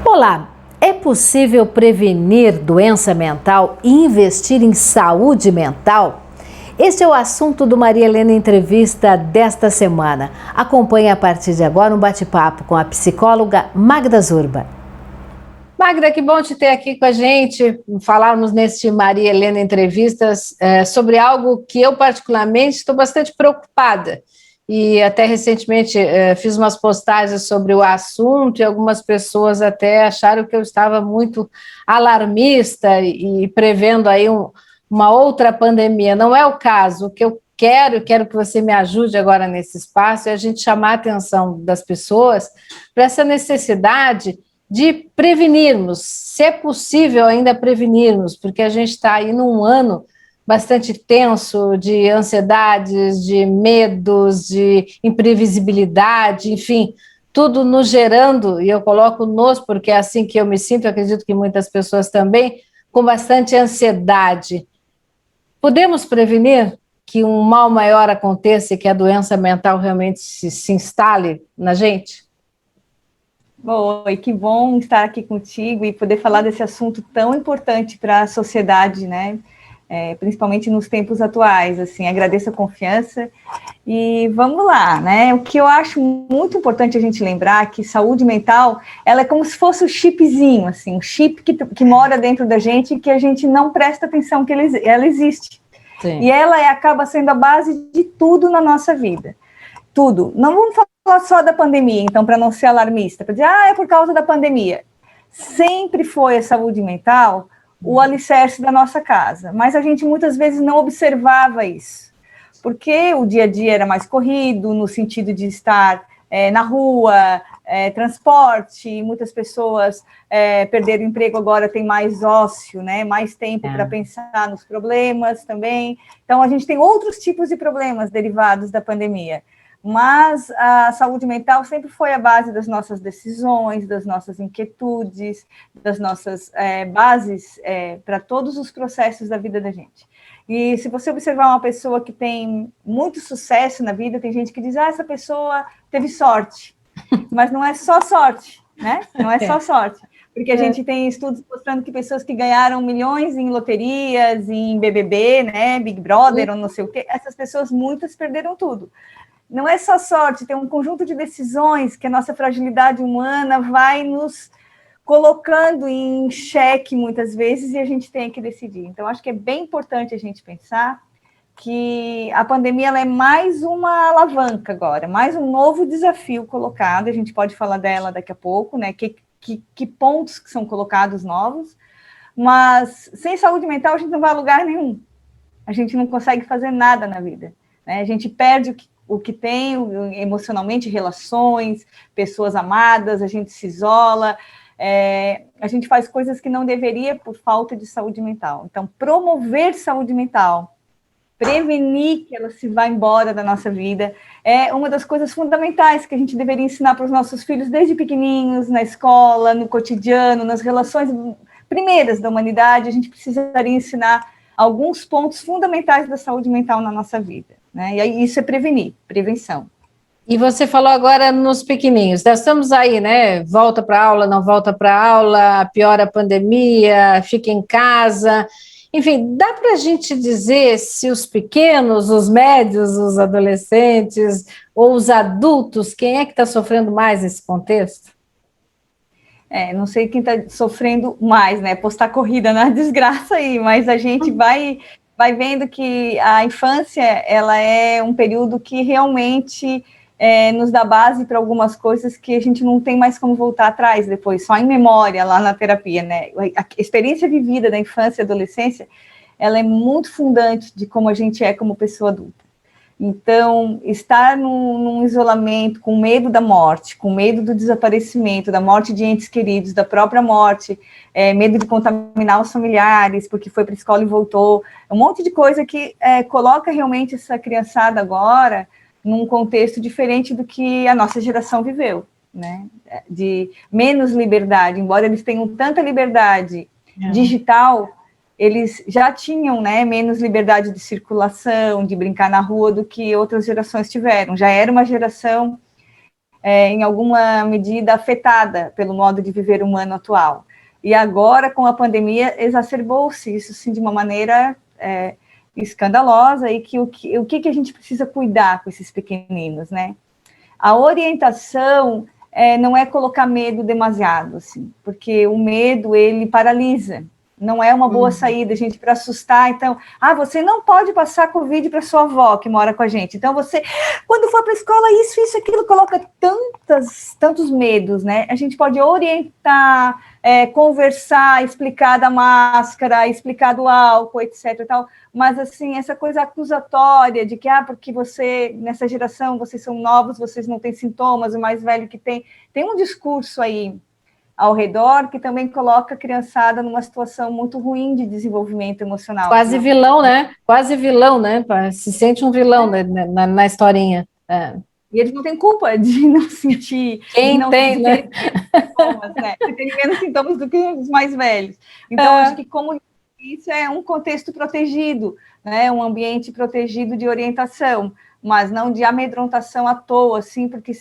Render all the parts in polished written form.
Olá, é possível prevenir doença mental e investir em saúde mental? Este é o assunto do Maria Helena Entrevista desta semana. Acompanhe a partir de agora um bate-papo com a psicóloga Magda Zurba. Magda, que bom te ter aqui com a gente, falarmos neste Maria Helena Entrevistas sobre algo que eu particularmente estou bastante preocupada. E até recentemente fiz umas postagens sobre o assunto e algumas pessoas até acharam que eu estava muito alarmista e prevendo aí uma outra pandemia. Não é o caso. O que eu quero que você me ajude agora nesse espaço, é a gente chamar a atenção das pessoas para essa necessidade de prevenirmos, se é possível ainda prevenirmos, porque a gente está aí num ano bastante tenso, de ansiedades, de medos, de imprevisibilidade, enfim, tudo nos gerando, e eu coloco nos, porque é assim que eu me sinto, acredito que muitas pessoas também, com bastante ansiedade. Podemos prevenir que um mal maior aconteça e que a doença mental realmente se instale na gente? Oi, que bom estar aqui contigo e poder falar desse assunto tão importante para a sociedade, né? Principalmente nos tempos atuais, assim, agradeço a confiança e vamos lá, né? O que eu acho muito importante a gente lembrar é que saúde mental, ela é como se fosse um chipzinho, assim, um chip que mora dentro da gente e que a gente não presta atenção que ela existe. Sim. E ela acaba sendo a base de tudo na nossa vida. Tudo. Não vamos falar só da pandemia, então, para não ser alarmista, para dizer, é por causa da pandemia. Sempre foi a saúde mental o alicerce da nossa casa, mas a gente muitas vezes não observava isso, porque o dia a dia era mais corrido, no sentido de estar na rua, transporte, muitas pessoas perderam o emprego, agora tem mais ócio, né, mais tempo para pensar nos problemas também, então a gente tem outros tipos de problemas derivados da pandemia, mas a saúde mental sempre foi a base das nossas decisões, das nossas inquietudes, das nossas bases para todos os processos da vida da gente. E se você observar uma pessoa que tem muito sucesso na vida, tem gente que diz, essa pessoa teve sorte, mas não é só sorte, né? Não é só sorte, porque a gente tem estudos mostrando que pessoas que ganharam milhões em loterias, em BBB, né, Big Brother, ou não sei o quê, essas pessoas, muitas perderam tudo. Não é só sorte, tem um conjunto de decisões que a nossa fragilidade humana vai nos colocando em xeque muitas vezes e a gente tem que decidir. Então, acho que é bem importante a gente pensar que a pandemia ela é mais uma alavanca agora, mais um novo desafio colocado, a gente pode falar dela daqui a pouco, né? Que pontos que são colocados novos, mas sem saúde mental a gente não vai a lugar nenhum, a gente não consegue fazer nada na vida, né? A gente perde o que tem emocionalmente, relações, pessoas amadas, a gente se isola, a gente faz coisas que não deveria por falta de saúde mental. Então, promover saúde mental, prevenir que ela se vá embora da nossa vida, é uma das coisas fundamentais que a gente deveria ensinar para os nossos filhos desde pequenininhos, na escola, no cotidiano, nas relações primeiras da humanidade, a gente precisaria ensinar alguns pontos fundamentais da saúde mental na nossa vida. Né? E aí isso é prevenção. E você falou agora nos pequeninhos, nós estamos aí, né? Volta para aula, não volta para aula, piora a pandemia, fica em casa. Enfim, dá para a gente dizer se os pequenos, os médios, os adolescentes ou os adultos, quem é que está sofrendo mais nesse contexto? Não sei quem está sofrendo mais, né? Postar corrida na desgraça aí, mas a gente vai vendo que a infância ela é um período que realmente nos dá base para algumas coisas que a gente não tem mais como voltar atrás depois, só em memória lá na terapia, né? A experiência vivida da infância e adolescência, ela é muito fundante de como a gente é como pessoa adulta. Então, estar num isolamento, com medo da morte, com medo do desaparecimento, da morte de entes queridos, da própria morte, medo de contaminar os familiares, porque foi para a escola e voltou, um monte de coisa que coloca realmente essa criançada agora num contexto diferente do que a nossa geração viveu, né, de menos liberdade, embora eles tenham tanta liberdade digital, eles já tinham, né, menos liberdade de circulação, de brincar na rua do que outras gerações tiveram. Já era uma geração, em alguma medida, afetada pelo modo de viver humano atual. E agora, com a pandemia, exacerbou-se isso, sim, de uma maneira escandalosa, e o que a gente precisa cuidar com esses pequeninos, né? A orientação não é colocar medo demasiado, assim, porque o medo, ele paralisa. Não é uma boa saída, gente, para assustar. Então, você não pode passar Covid para sua avó, que mora com a gente. Então, você, quando for para a escola, isso, aquilo, coloca tantos medos, né? A gente pode orientar, conversar, explicar da máscara, explicar do álcool, etc. E tal. Mas, assim, essa coisa acusatória de que, porque você, nessa geração, vocês são novos, vocês não têm sintomas, o mais velho que tem um discurso aí ao redor, que também coloca a criançada numa situação muito ruim de desenvolvimento emocional. Quase vilão, né? Quase vilão, né? Se sente um vilão na historinha. E eles não têm culpa de não sentir... Quem tem, né? Sintomas, né? Ele tem menos sintomas do que os mais velhos. Então, acho que como isso é um contexto protegido, né? Um ambiente protegido de orientação, mas não de amedrontação à toa, assim, porque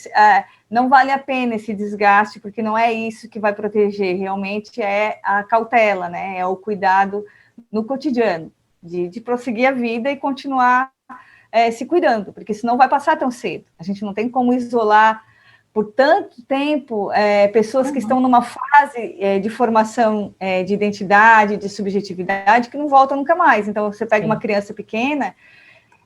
não vale a pena esse desgaste, porque não é isso que vai proteger, realmente é a cautela, né? É o cuidado no cotidiano, de prosseguir a vida e continuar se cuidando, porque senão vai passar tão cedo. A gente não tem como isolar por tanto tempo pessoas que estão numa fase de formação de identidade, de subjetividade, que não voltam nunca mais. Então, você pega uma criança pequena,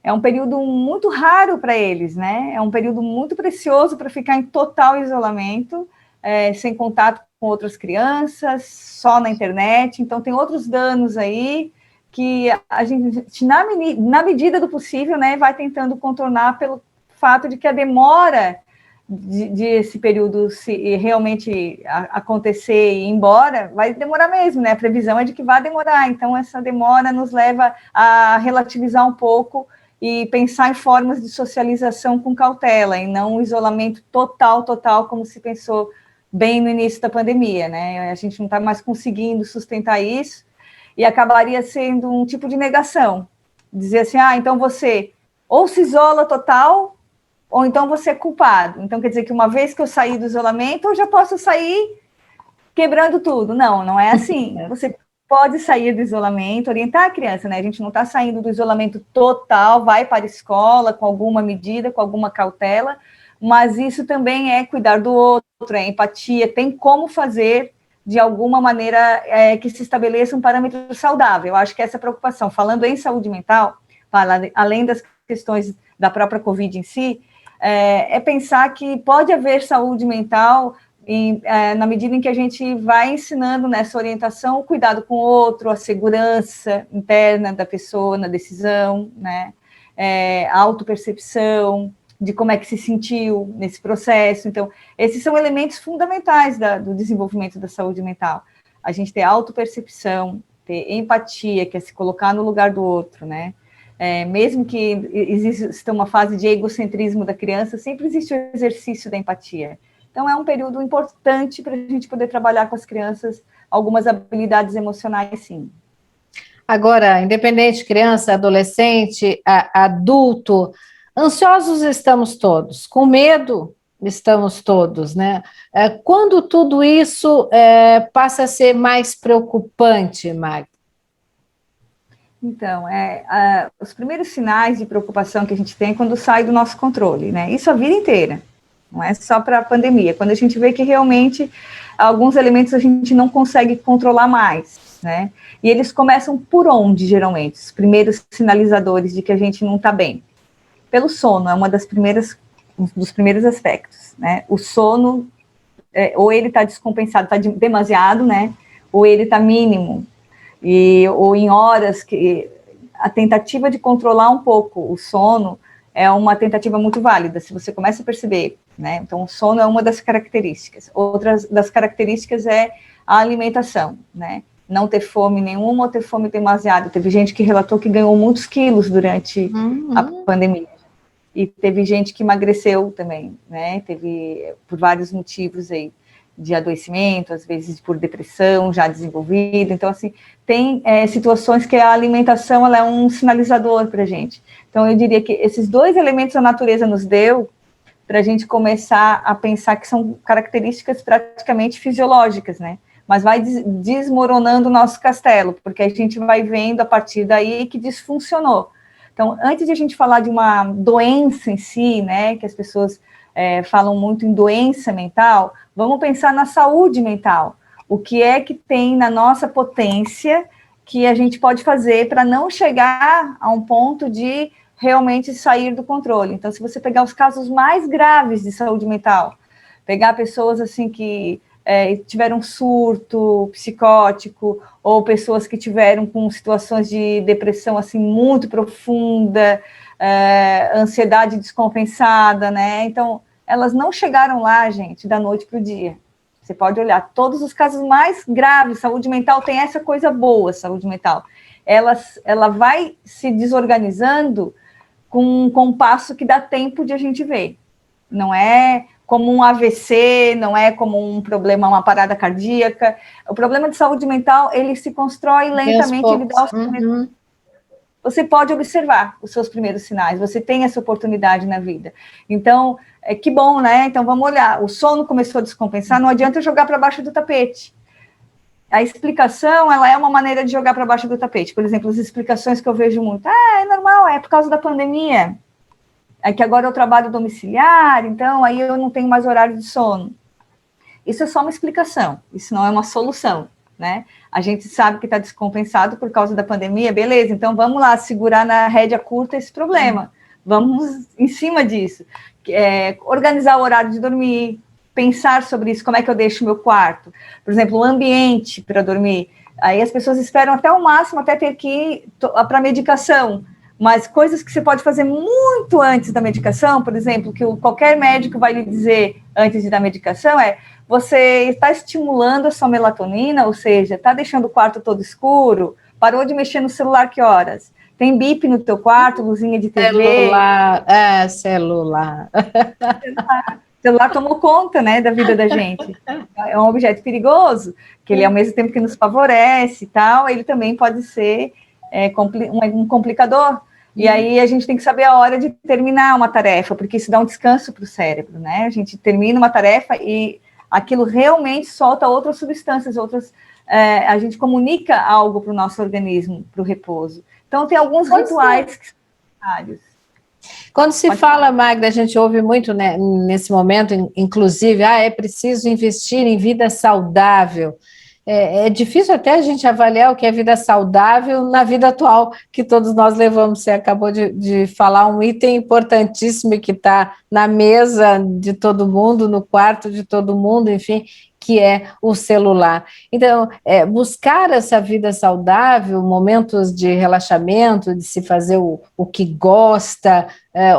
é um período muito raro para eles, né? É um período muito precioso para ficar em total isolamento, sem contato com outras crianças, só na internet. Então, tem outros danos aí que a gente, na medida do possível, né, vai tentando contornar pelo fato de que a demora de esse período se realmente acontecer e ir embora, vai demorar mesmo, né? A previsão é de que vai demorar. Então, essa demora nos leva a relativizar um pouco e pensar em formas de socialização com cautela, e não um isolamento total, como se pensou bem no início da pandemia, né? A gente não está mais conseguindo sustentar isso, e acabaria sendo um tipo de negação. Dizer assim, então você ou se isola total, ou então você é culpado. Então, quer dizer que uma vez que eu saí do isolamento, eu já posso sair quebrando tudo. Não é assim. Você pode sair do isolamento, orientar a criança, né? A gente não está saindo do isolamento total, vai para a escola com alguma medida, com alguma cautela, mas isso também é cuidar do outro, é empatia, tem como fazer de alguma maneira que se estabeleça um parâmetro saudável. Eu acho que essa preocupação, falando em saúde mental, além das questões da própria Covid em si, é pensar que pode haver saúde mental na medida em que a gente vai ensinando nessa orientação o cuidado com o outro, a segurança interna da pessoa na decisão, né? A autopercepção de como é que se sentiu nesse processo. Então, esses são elementos fundamentais do desenvolvimento da saúde mental. A gente ter autopercepção, ter empatia, que é se colocar no lugar do outro, né? Mesmo que exista uma fase de egocentrismo da criança, sempre existe o exercício da empatia. Então, é um período importante para a gente poder trabalhar com as crianças algumas habilidades emocionais, sim. Agora, independente, criança, adolescente, adulto, ansiosos estamos todos, com medo estamos todos, né? Quando tudo isso passa a ser mais preocupante, Magda? Então, os primeiros sinais de preocupação que a gente tem é quando sai do nosso controle, né? Isso a vida inteira, não é só para a pandemia. Quando a gente vê que realmente alguns elementos a gente não consegue controlar mais, né? E eles começam por onde, geralmente? Os primeiros sinalizadores de que a gente não está bem. Pelo sono, é um dos primeiros aspectos, né? O sono, ou ele está descompensado, está demasiado, né? Ou ele está mínimo, ou em horas que a tentativa de controlar um pouco o sono é uma tentativa muito válida, se você começa a perceber, né? Então, o sono é uma das características. Outras das características é a alimentação, né? Não ter fome nenhuma ou ter fome demasiada. Teve gente que relatou que ganhou muitos quilos durante a pandemia. e teve gente que emagreceu também, né? Teve por vários motivos aí, de adoecimento, às vezes por depressão já desenvolvida. Então, assim, tem situações que a alimentação ela é um sinalizador para a gente. Então, eu diria que esses dois elementos a natureza nos deu para a gente começar a pensar que são características praticamente fisiológicas, né? Mas vai desmoronando o nosso castelo, porque a gente vai vendo a partir daí que disfuncionou. Então, antes de a gente falar de uma doença em si, né, que as pessoas falam muito em doença mental, vamos pensar na saúde mental. O que é que tem na nossa potência que a gente pode fazer para não chegar a um ponto de realmente sair do controle? Então, se você pegar os casos mais graves de saúde mental, pegar pessoas assim que tiveram surto psicótico, ou pessoas que tiveram com situações de depressão assim muito profunda, ansiedade descompensada, né? Então, elas não chegaram lá, gente, da noite para o dia. Você pode olhar, todos os casos mais graves, saúde mental tem essa coisa boa, saúde mental. Ela vai se desorganizando com um compasso que dá tempo de a gente ver. Não é como um AVC, não é como um problema, uma parada cardíaca. O problema de saúde mental, ele se constrói lentamente, ele dá os primeiros... Você pode observar os seus primeiros sinais, você tem essa oportunidade na vida. Então, que bom, né? Então, vamos olhar. O sono começou a descompensar, não adianta jogar para baixo do tapete. A explicação, ela é uma maneira de jogar para baixo do tapete. Por exemplo, as explicações que eu vejo muito. É normal, é por causa da pandemia. É que agora eu trabalho domiciliar, então aí eu não tenho mais horário de sono. Isso é só uma explicação, isso não é uma solução, né? A gente sabe que está descompensado por causa da pandemia, beleza, então vamos lá, segurar na rédea curta esse problema. Vamos em cima disso. Organizar o horário de dormir, pensar sobre isso, como é que eu deixo o meu quarto. Por exemplo, o ambiente para dormir. Aí as pessoas esperam até o máximo, até ter que ir para medicação. Mas coisas que você pode fazer muito antes da medicação, por exemplo, que qualquer médico vai lhe dizer antes de dar medicação, você está estimulando a sua melatonina, ou seja, está deixando o quarto todo escuro, parou de mexer no celular que horas? Tem bip no teu quarto, luzinha de TV? Celular. O celular tomou conta, né, da vida da gente. É um objeto perigoso, que ele, ao mesmo tempo que nos favorece e tal, ele também pode ser um complicador. E aí a gente tem que saber a hora de terminar uma tarefa, porque isso dá um descanso para o cérebro, né? A gente termina uma tarefa e aquilo realmente solta outras substâncias, a gente comunica algo para o nosso organismo, para o repouso. Então, tem alguns rituais que são necessários. Quando se fala, Magda, a gente ouve muito, né, nesse momento, inclusive, é preciso investir em vida saudável. É difícil até a gente avaliar o que é vida saudável na vida atual que todos nós levamos. Você acabou de falar um item importantíssimo que está na mesa de todo mundo, no quarto de todo mundo, enfim, que é o celular. Então, buscar essa vida saudável, momentos de relaxamento, de se fazer o que gosta,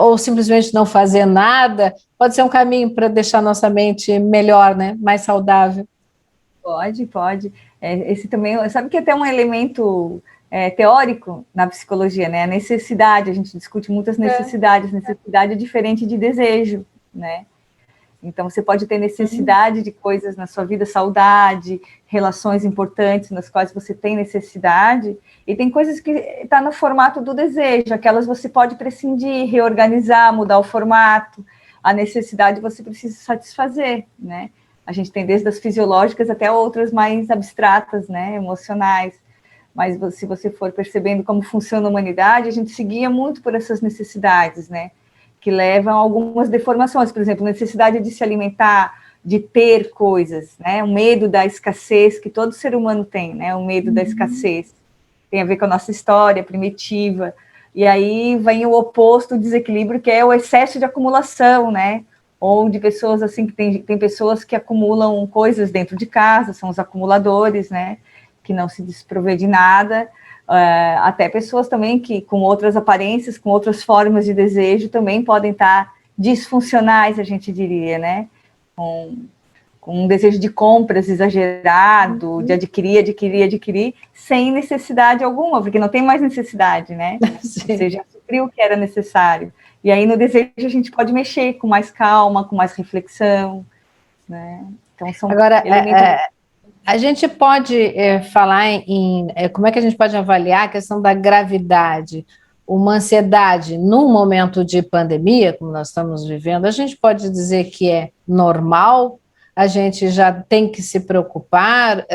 ou simplesmente não fazer nada, pode ser um caminho para deixar nossa mente melhor, né? Mais saudável. Pode. Esse também, sabe que até um elemento teórico na psicologia, né? A necessidade, a gente discute muitas necessidades. Necessidade é diferente de desejo, né? Então, você pode ter necessidade de coisas na sua vida, saudade, relações importantes nas quais você tem necessidade, e tem coisas que estão no formato do desejo, aquelas você pode prescindir, reorganizar, mudar o formato. A necessidade você precisa satisfazer, né? A gente tem desde as fisiológicas até outras mais abstratas, né, emocionais. Mas se você for percebendo como funciona a humanidade, a gente se guia muito por essas necessidades, né, que levam a algumas deformações. Por exemplo, necessidade de se alimentar, de ter coisas, né, o medo da escassez que todo ser humano tem, né, o medo da escassez. Tem a ver com a nossa história primitiva. E aí vem o oposto, o desequilíbrio, que é o excesso de acumulação, né, ou de pessoas assim, que tem pessoas que acumulam coisas dentro de casa, são os acumuladores, né, que não se desprovê de nada, até pessoas também que com outras aparências, com outras formas de desejo, também podem estar disfuncionais, a gente diria, né, com um desejo de compras exagerado, de adquirir, sem necessidade alguma, porque não tem mais necessidade, né, você já supriu o que era necessário. E aí, no desejo, a gente pode mexer com mais calma, com mais reflexão, né? Então, são Agora, elementos... a gente pode falar como é que a gente pode avaliar a questão da gravidade, uma ansiedade num momento de pandemia, como nós estamos vivendo, a gente pode dizer que é normal, a gente já tem que se preocupar,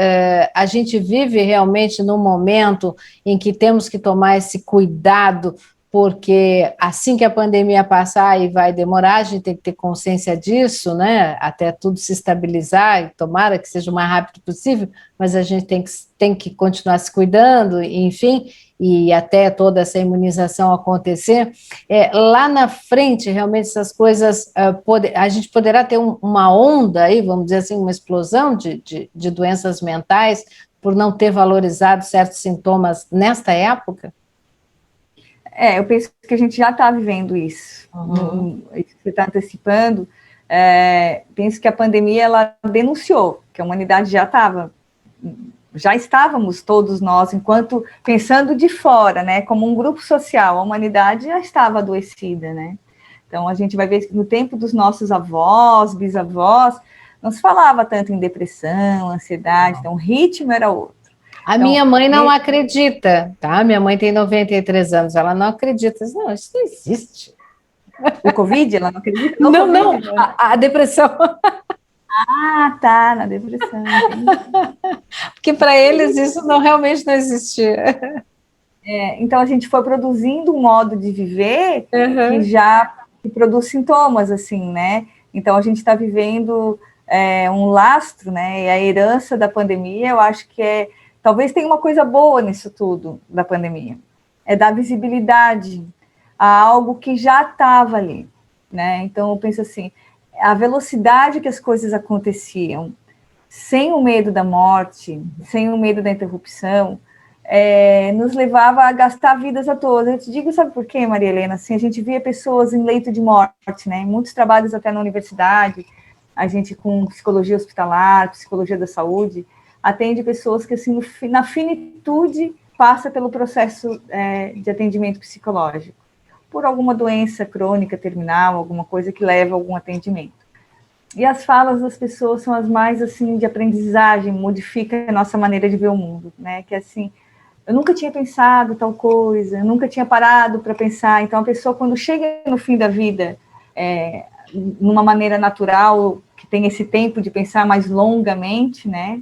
a gente vive realmente num momento em que temos que tomar esse cuidado, porque assim que a pandemia passar, e vai demorar, a gente tem que ter consciência disso, né? Até tudo se estabilizar, e tomara que seja o mais rápido possível, mas a gente tem que continuar se cuidando, enfim, e até toda essa imunização acontecer. Lá na frente, realmente, essas coisas, a gente poderá ter uma onda aí, vamos dizer assim, uma explosão de doenças mentais por não ter valorizado certos sintomas nesta época? Eu penso que a gente já está vivendo isso. Você está antecipando. Penso que a pandemia, ela denunciou que a humanidade já estávamos todos nós, enquanto pensando de fora, né, como um grupo social, a humanidade já estava adoecida, né? Então, a gente vai ver que no tempo dos nossos avós, bisavós, não se falava tanto em depressão, ansiedade, então o ritmo era outro. A minha mãe não acredita, tá? Minha mãe tem 93 anos, ela não acredita. Não, isso não existe. O Covid, ela não acredita? Não, a depressão. Ah, tá, na depressão. Porque para eles isso realmente não existia. Então a gente foi produzindo um modo de viver que produz sintomas, assim, né? Então a gente está vivendo um lastro, né? E a herança da pandemia, eu acho que talvez tenha uma coisa boa nisso tudo da pandemia. É dar visibilidade a algo que já estava ali, né? Então eu penso assim, a velocidade que as coisas aconteciam, sem o medo da morte, sem o medo da interrupção, nos levava a gastar vidas a todas. Eu te digo, sabe por quê, Maria Helena? Assim, a gente via pessoas em leito de morte, né? Em muitos trabalhos até na universidade, a gente com psicologia hospitalar, psicologia da saúde, atende pessoas que, assim, na finitude, passa pelo processo de atendimento psicológico, por alguma doença crônica, terminal, alguma coisa que leva a algum atendimento. E as falas das pessoas são as mais, assim, de aprendizagem, modifica a nossa maneira de ver o mundo, né? Que, assim, eu nunca tinha pensado tal coisa, eu nunca tinha parado para pensar. Então, a pessoa, quando chega no fim da vida, numa maneira natural, que tem esse tempo de pensar mais longamente, né?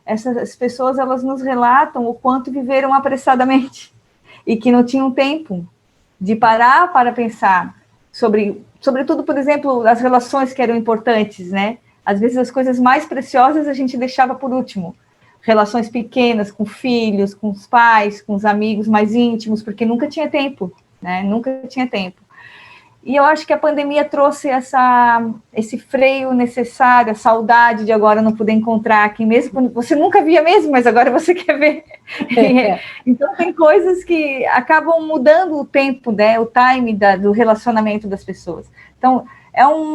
Essas pessoas, elas nos relatam o quanto viveram apressadamente e que não tinham tempo de parar para pensar sobretudo, por exemplo, as relações que eram importantes, né? Às vezes as coisas mais preciosas a gente deixava por último. Relações pequenas com filhos, com os pais, com os amigos mais íntimos, porque nunca tinha tempo, né? Nunca tinha tempo. E eu acho que a pandemia trouxe esse freio necessário, a saudade de agora não poder encontrar quem mesmo, quando você nunca via mesmo, mas agora você quer ver. Então, tem coisas que acabam mudando o tempo, né, o time do relacionamento das pessoas. Então,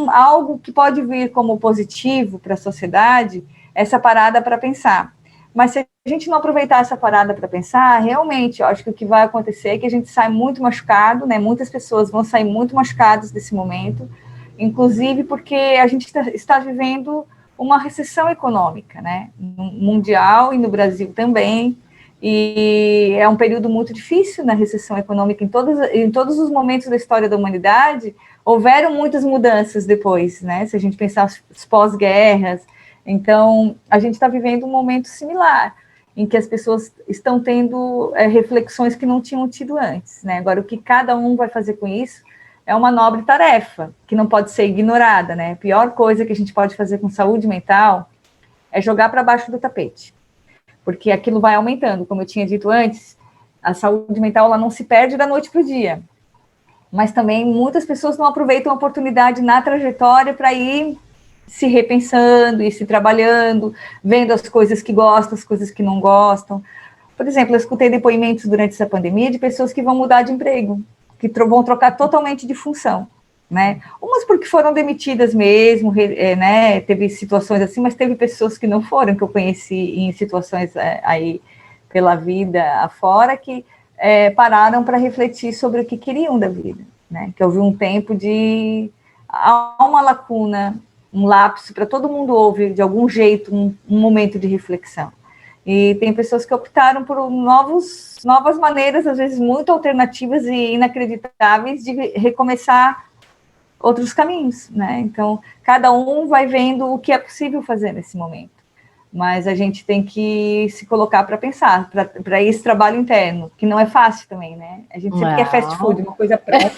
algo que pode vir como positivo para a sociedade, essa parada para pensar. Mas se a gente não aproveitar essa parada para pensar, realmente, eu acho que o que vai acontecer é que a gente sai muito machucado, né? Muitas pessoas vão sair muito machucadas desse momento, inclusive porque a gente está vivendo uma recessão econômica, né? Mundial e no Brasil também, e é um período muito difícil na recessão econômica. Em todos os momentos da história da humanidade, houveram muitas mudanças depois, né? Se a gente pensar as pós-guerras. Então, a gente está vivendo um momento similar, em que as pessoas estão tendo reflexões que não tinham tido antes, né? Agora, o que cada um vai fazer com isso é uma nobre tarefa, que não pode ser ignorada, né? A pior coisa que a gente pode fazer com saúde mental é jogar para baixo do tapete, porque aquilo vai aumentando. Como eu tinha dito antes, a saúde mental, ela não se perde da noite para o dia, mas também muitas pessoas não aproveitam a oportunidade na trajetória para ir se repensando e se trabalhando, vendo as coisas que gostam, as coisas que não gostam. Por exemplo, eu escutei depoimentos durante essa pandemia de pessoas que vão mudar de emprego, que vão trocar totalmente de função, né? Umas porque foram demitidas mesmo, né? Teve situações assim, mas teve pessoas que não foram, que eu conheci em situações aí pela vida afora, que pararam para refletir sobre o que queriam da vida. né? Que houve um tempo de... Há uma lacuna, um lapso, para todo mundo houve, de algum jeito, um momento de reflexão. E tem pessoas que optaram por novas maneiras, às vezes muito alternativas e inacreditáveis, de recomeçar outros caminhos, né? Então, cada um vai vendo o que é possível fazer nesse momento. Mas a gente tem que se colocar para pensar, para esse trabalho interno, que não é fácil também, né? A gente sempre quer fast food, uma coisa pronta.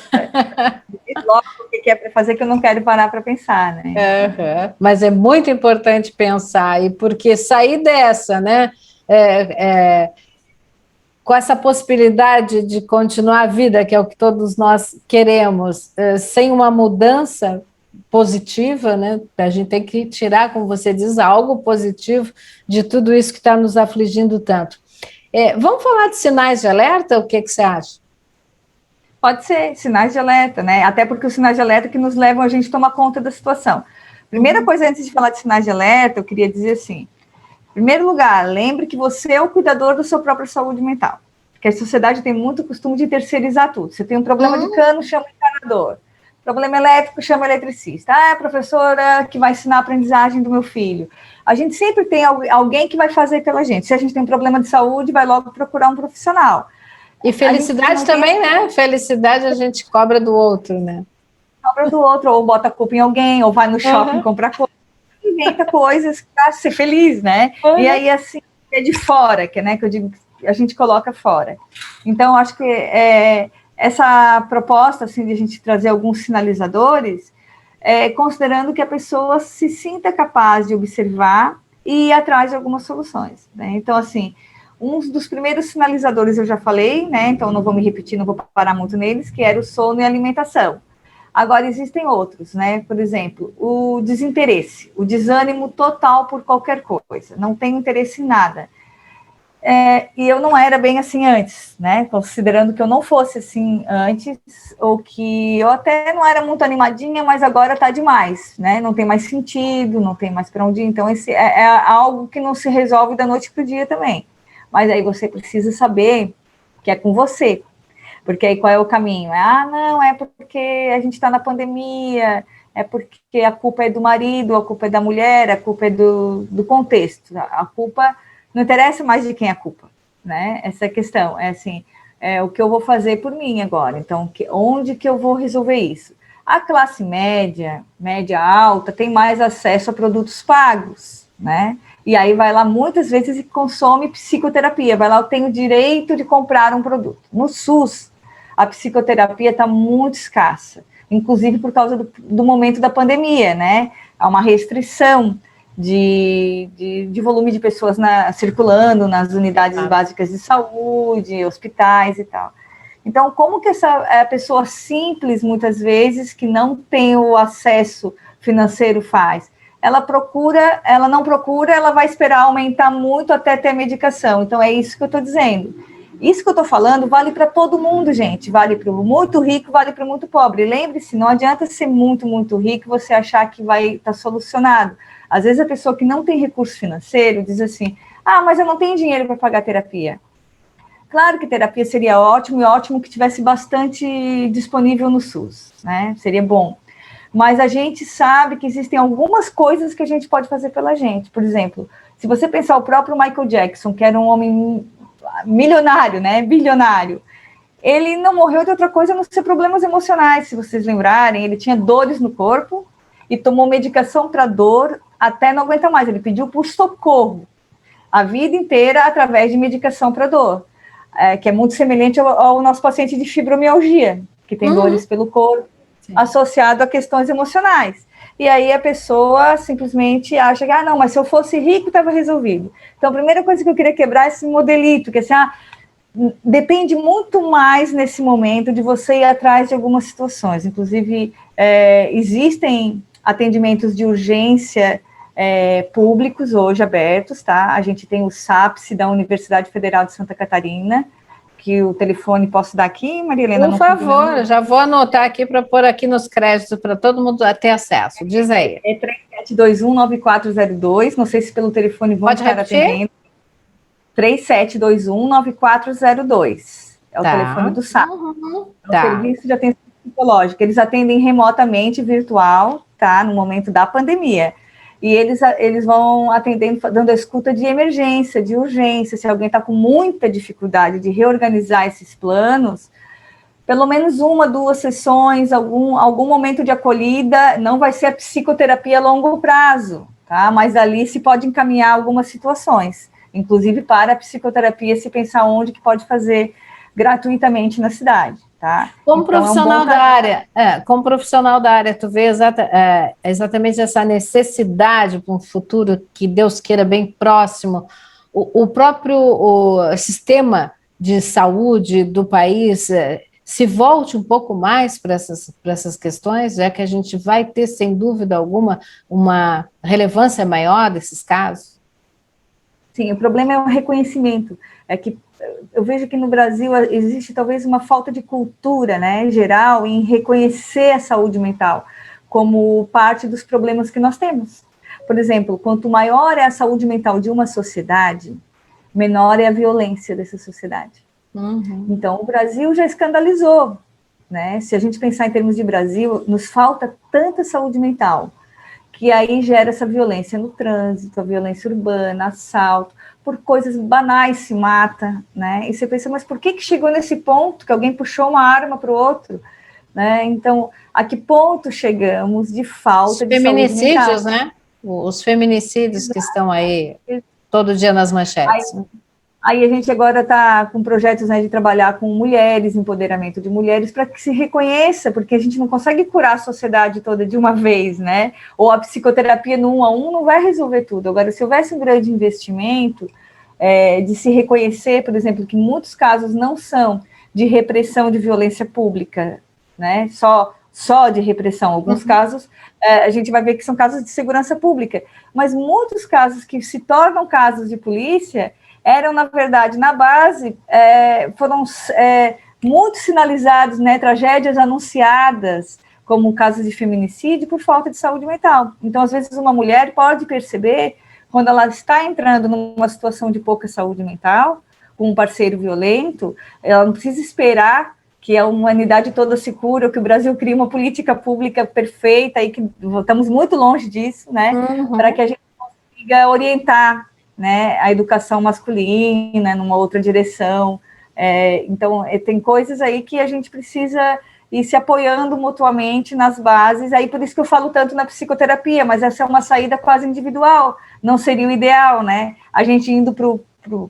Logo o que é para fazer que eu não quero parar para pensar, né? Mas é muito importante pensar, e porque sair dessa, né? Com essa possibilidade de continuar a vida, que é o que todos nós queremos, sem uma mudança positiva, né? A gente tem que tirar, como você diz, algo positivo de tudo isso que está nos afligindo tanto. Vamos falar de sinais de alerta? O que você acha? Pode ser, sinais de alerta, né? Até porque os sinais de alerta que nos levam a gente a tomar conta da situação. Primeira coisa, antes de falar de sinais de alerta, eu queria dizer assim, em primeiro lugar, lembre que você é o cuidador da sua própria saúde mental. Porque a sociedade tem muito costume de terceirizar tudo. Você tem um problema de cano, chama o encanador. Problema elétrico, chama o eletricista. Ah, é a professora que vai ensinar a aprendizagem do meu filho. A gente sempre tem alguém que vai fazer pela gente. Se a gente tem um problema de saúde, vai logo procurar um profissional. E felicidade também, né? Felicidade a gente cobra do outro, né? Cobra do outro, ou bota a culpa em alguém, ou vai no shopping comprar coisa. Inventa coisas para ser feliz, né? E aí, assim, é de fora, que eu digo, a gente coloca fora. Então, acho que essa proposta, assim, de a gente trazer alguns sinalizadores, considerando que a pessoa se sinta capaz de observar e ir atrás de algumas soluções, né? Então, assim, um dos primeiros sinalizadores eu já falei, né? Então, não vou me repetir, não vou parar muito neles, que era o sono e a alimentação. Agora, existem outros, né? Por exemplo, o desinteresse, o desânimo total por qualquer coisa, não tenho interesse em nada. E eu não era bem assim antes, né? Considerando que eu não fosse assim antes, ou que eu até não era muito animadinha, mas agora tá demais, né? Não tem mais sentido, não tem mais para onde ir. Então, esse é algo que não se resolve da noite para o dia também. Mas aí você precisa saber que é com você. Porque aí qual é o caminho? Não, é porque a gente está na pandemia, é porque a culpa é do marido, a culpa é da mulher, a culpa é do contexto. A culpa não interessa mais de quem é a culpa, né? Essa é a questão. É assim, o que eu vou fazer por mim agora. Então, onde que eu vou resolver isso? A classe média, média alta, tem mais acesso a produtos pagos, né? E aí vai lá muitas vezes e consome psicoterapia. Vai lá, eu tenho o direito de comprar um produto. No SUS, a psicoterapia está muito escassa, inclusive por causa do momento da pandemia, né? Há uma restrição de volume de pessoas circulando nas unidades básicas de saúde, hospitais e tal. Então, como que essa pessoa simples, muitas vezes, que não tem o acesso financeiro faz? Ela não procura, ela vai esperar aumentar muito até ter medicação. Então, é isso que eu estou dizendo. Isso que eu estou falando vale para todo mundo, gente. Vale para o muito rico, vale para o muito pobre. Lembre-se, não adianta ser muito, muito rico e você achar que vai estar solucionado. Às vezes a pessoa que não tem recurso financeiro diz assim, mas eu não tenho dinheiro para pagar terapia. Claro que terapia seria ótimo, e ótimo que tivesse bastante disponível no SUS, né? Seria bom. Mas a gente sabe que existem algumas coisas que a gente pode fazer pela gente. Por exemplo, se você pensar o próprio Michael Jackson, que era um homem milionário, né, bilionário, ele não morreu de outra coisa a não ser problemas emocionais, se vocês lembrarem, ele tinha dores no corpo e tomou medicação para dor até não aguentar mais, ele pediu por socorro a vida inteira através de medicação para dor, que é muito semelhante ao nosso paciente de fibromialgia, que tem dores pelo corpo, associado a questões emocionais. E aí a pessoa simplesmente acha que, não, mas se eu fosse rico, estava resolvido. Então, a primeira coisa que eu queria quebrar é esse modelito, que assim, depende muito mais nesse momento de você ir atrás de algumas situações. Inclusive, existem atendimentos de urgência públicos hoje abertos, tá? A gente tem o SAPS da Universidade Federal de Santa Catarina, que o telefone posso dar aqui, Maria Helena? Por favor, já vou anotar aqui para pôr aqui nos créditos para todo mundo ter acesso. Diz aí. É 3721-9402, não sei se pelo telefone vão estar atendendo. 3721-9402. É o telefone do SAP. É um serviço de atenção psicológica. Eles atendem remotamente, virtual, tá? No momento da pandemia. E eles vão atendendo, dando a escuta de emergência, de urgência. Se alguém está com muita dificuldade de reorganizar esses planos, pelo menos 1, 2 sessões, algum momento de acolhida, não vai ser a psicoterapia a longo prazo, tá? Mas ali se pode encaminhar algumas situações, inclusive para a psicoterapia, se pensar onde que pode fazer gratuitamente na cidade. Tá? Como então, profissional da área, como profissional da área, tu vê exatamente essa necessidade para um futuro que Deus queira bem próximo, o próprio sistema de saúde do país se volte um pouco mais para essas questões, já que a gente vai ter, sem dúvida alguma, uma relevância maior desses casos? Sim, o problema é o reconhecimento, é que eu vejo que no Brasil existe talvez uma falta de cultura, né, geral, em reconhecer a saúde mental como parte dos problemas que nós temos. Por exemplo, quanto maior é a saúde mental de uma sociedade, menor é a violência dessa sociedade. Uhum. Então, o Brasil já escandalizou, né? Se a gente pensar em termos de Brasil, nos falta tanta saúde mental, que aí gera essa violência no trânsito, a violência urbana, assalto, por coisas banais se mata, né? E você pensa, mas por que chegou nesse ponto que alguém puxou uma arma para o outro, né? Então, a que ponto chegamos de falta de saúde mental? Os feminicídios, né? Os feminicídios que estão aí todo dia nas manchetes. Aí a gente agora está com projetos, né, de trabalhar com mulheres, empoderamento de mulheres, para que se reconheça, porque a gente não consegue curar a sociedade toda de uma vez, né? Ou a psicoterapia no 1 a 1 não vai resolver tudo. Agora, se houvesse um grande investimento de se reconhecer, por exemplo, que muitos casos não são de repressão de violência pública, né? Só de repressão. Alguns casos, a gente vai ver que são casos de segurança pública, mas muitos casos que se tornam casos de polícia eram, na verdade, na base, foram muito sinalizados, né, tragédias anunciadas, como casos de feminicídio, por falta de saúde mental. Então, às vezes, uma mulher pode perceber, quando ela está entrando numa situação de pouca saúde mental, com um parceiro violento, ela não precisa esperar que a humanidade toda se cure, ou que o Brasil crie uma política pública perfeita, e que estamos muito longe disso, né, para que a gente consiga orientar, né, a educação masculina numa outra direção. Então, tem coisas aí que a gente precisa ir se apoiando mutuamente nas bases, aí por isso que eu falo tanto na psicoterapia, mas essa é uma saída quase individual, não seria o ideal, né? A gente indo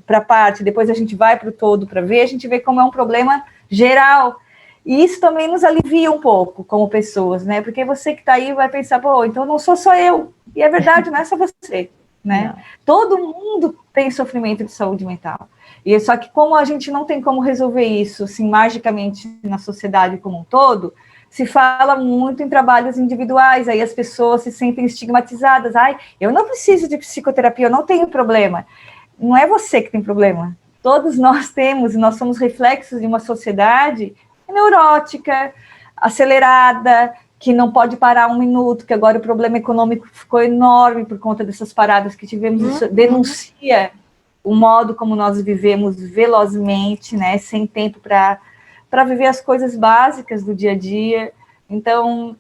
para a parte, depois a gente vai para o todo para ver, a gente vê como é um problema geral. E isso também nos alivia um pouco como pessoas, né? Porque você que está aí vai pensar, pô, então não sou só eu. E é verdade, não é só você. Né? Todo mundo tem sofrimento de saúde mental. E só que como a gente não tem como resolver isso, assim, magicamente na sociedade como um todo, se fala muito em trabalhos individuais, aí as pessoas se sentem estigmatizadas. Ai, eu não preciso de psicoterapia, eu não tenho problema. Não é você que tem problema. Todos nós temos, e nós somos reflexos de uma sociedade neurótica, acelerada, que não pode parar um minuto, que agora o problema econômico ficou enorme por conta dessas paradas que tivemos. Isso denuncia o modo como nós vivemos velozmente, né, sem tempo para viver as coisas básicas do dia a dia. Então,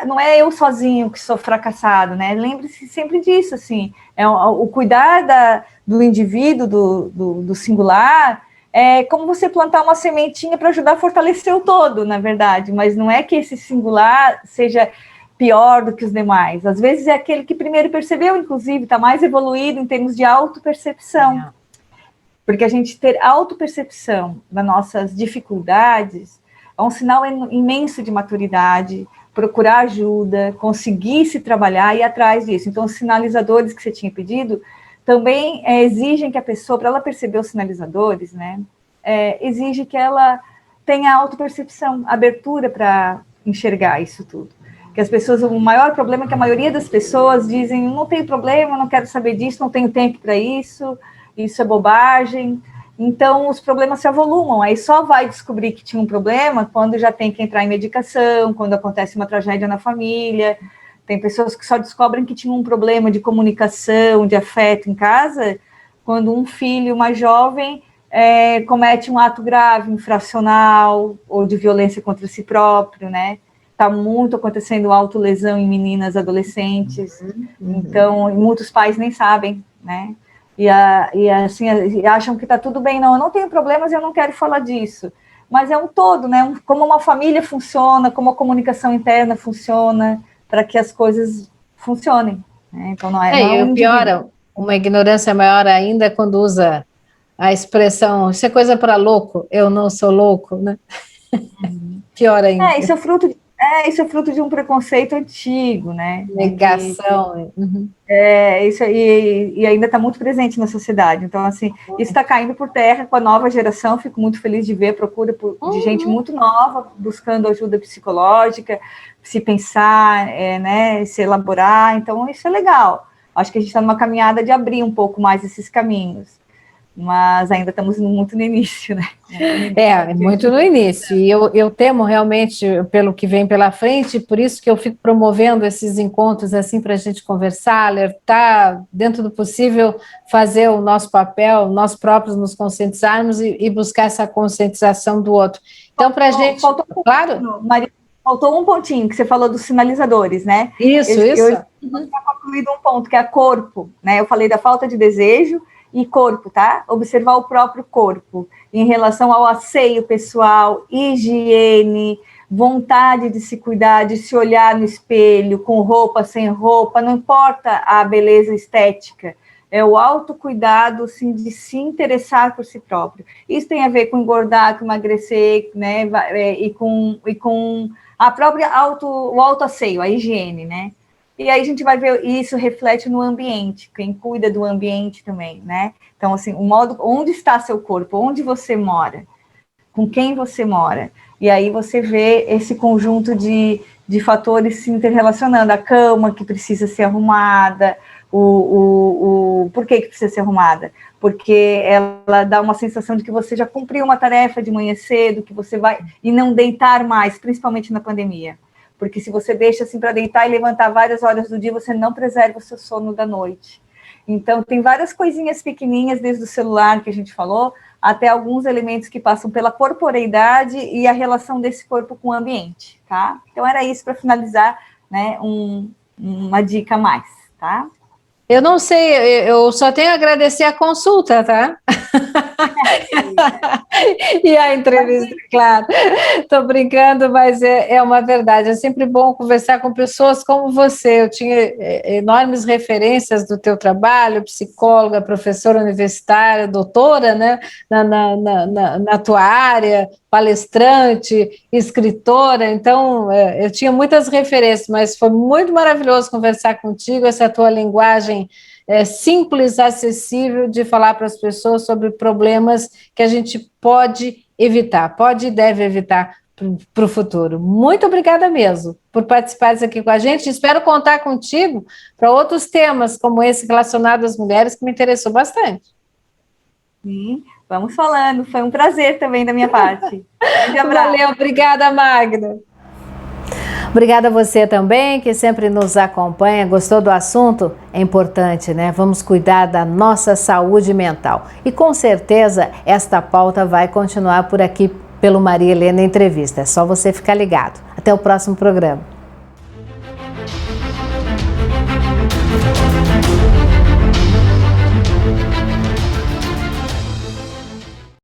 não é eu sozinho que sou fracassado, né? Lembre-se sempre disso, assim, o cuidar do indivíduo, do singular. É como você plantar uma sementinha para ajudar a fortalecer o todo, na verdade, mas não é que esse singular seja pior do que os demais. Às vezes é aquele que primeiro percebeu, inclusive, está mais evoluído em termos de autopercepção. Porque a gente ter autopercepção das nossas dificuldades é um sinal imenso de maturidade, procurar ajuda, conseguir se trabalhar e ir atrás disso. Então, os sinalizadores que você tinha pedido também exigem que a pessoa, para ela perceber os sinalizadores, né, exige que ela tenha autopercepção, abertura para enxergar isso tudo. Que as pessoas, o maior problema é que a maioria das pessoas dizem, não tem problema, não quero saber disso, não tenho tempo para isso é bobagem. Então, os problemas se avolumam, aí só vai descobrir que tinha um problema quando já tem que entrar em medicação, quando acontece uma tragédia na família. Tem pessoas que só descobrem que tinham um problema de comunicação, de afeto em casa, quando um filho mais jovem comete um ato grave, infracional, ou de violência contra si próprio, né? Está muito acontecendo autolesão em meninas adolescentes, então muitos pais nem sabem, né? E assim, acham que está tudo bem. Não, eu não tenho problemas, eu não quero falar disso. Mas é um todo, né? Como uma família funciona, como a comunicação interna funciona, para que as coisas funcionem, né? Então não é o pior, uma ignorância maior ainda é quando usa a expressão, isso é coisa para louco, eu não sou louco, né? Pior ainda. Isso é fruto de um preconceito antigo, né? Negação. Isso aí, e ainda está muito presente na sociedade. Então, assim, isso está caindo por terra com a nova geração. Fico muito feliz de ver a procura de gente muito nova buscando ajuda psicológica, se pensar, né, se elaborar. Então, isso é legal. Acho que a gente está numa caminhada de abrir um pouco mais esses caminhos. Mas ainda estamos muito no início, né? Muito no início. E eu temo realmente pelo que vem pela frente, por isso que eu fico promovendo esses encontros assim para a gente conversar, alertar, dentro do possível, fazer o nosso papel, nós próprios nos conscientizarmos e buscar essa conscientização do outro. Então, para a gente... Claro? Maria, faltou um pontinho que você falou dos sinalizadores, né? Isso. Eu tinha concluído um ponto, que é corpo, né? Eu falei da falta de desejo, e corpo, tá? Observar o próprio corpo em relação ao asseio pessoal, higiene, vontade de se cuidar, de se olhar no espelho, com roupa, sem roupa, não importa a beleza estética, é o autocuidado, assim, de se interessar por si próprio. Isso tem a ver com engordar, com emagrecer, né? E com a própria o autoasseio, a higiene, né? E aí a gente vai ver isso reflete no ambiente, quem cuida do ambiente também, né? Então, assim, o modo, onde está seu corpo, onde você mora, com quem você mora. E aí você vê esse conjunto de fatores se interrelacionando. A cama que precisa ser arrumada, por que precisa ser arrumada? Porque ela dá uma sensação de que você já cumpriu uma tarefa de manhã cedo, que você vai... E não deitar mais, principalmente na pandemia. Porque se você deixa assim para deitar e levantar várias horas do dia, você não preserva o seu sono da noite. Então, tem várias coisinhas pequenininhas, desde o celular que a gente falou, até alguns elementos que passam pela corporeidade e a relação desse corpo com o ambiente, tá? Então, era isso para finalizar, né, uma dica a mais, tá? Eu não sei, eu só tenho a agradecer a consulta, tá? E a entrevista, claro. Estou brincando, mas é uma verdade. É sempre bom conversar com pessoas como você. Eu tinha enormes referências do teu trabalho, psicóloga, professora universitária, doutora, né, na tua área, palestrante, escritora. Então, eu tinha muitas referências, mas foi muito maravilhoso conversar contigo, essa tua linguagem simples, acessível, de falar para as pessoas sobre problemas que a gente pode evitar, pode e deve evitar para o futuro. Muito obrigada mesmo por participares aqui com a gente. Espero contar contigo para outros temas como esse relacionado às mulheres, que me interessou bastante. Sim, vamos falando. Foi um prazer também da minha parte. Valeu, obrigada, Magda. Obrigada a você também, que sempre nos acompanha. Gostou do assunto? É importante, né? Vamos cuidar da nossa saúde mental. E com certeza esta pauta vai continuar por aqui pelo Maria Helena Entrevista. É só você ficar ligado. Até o próximo programa.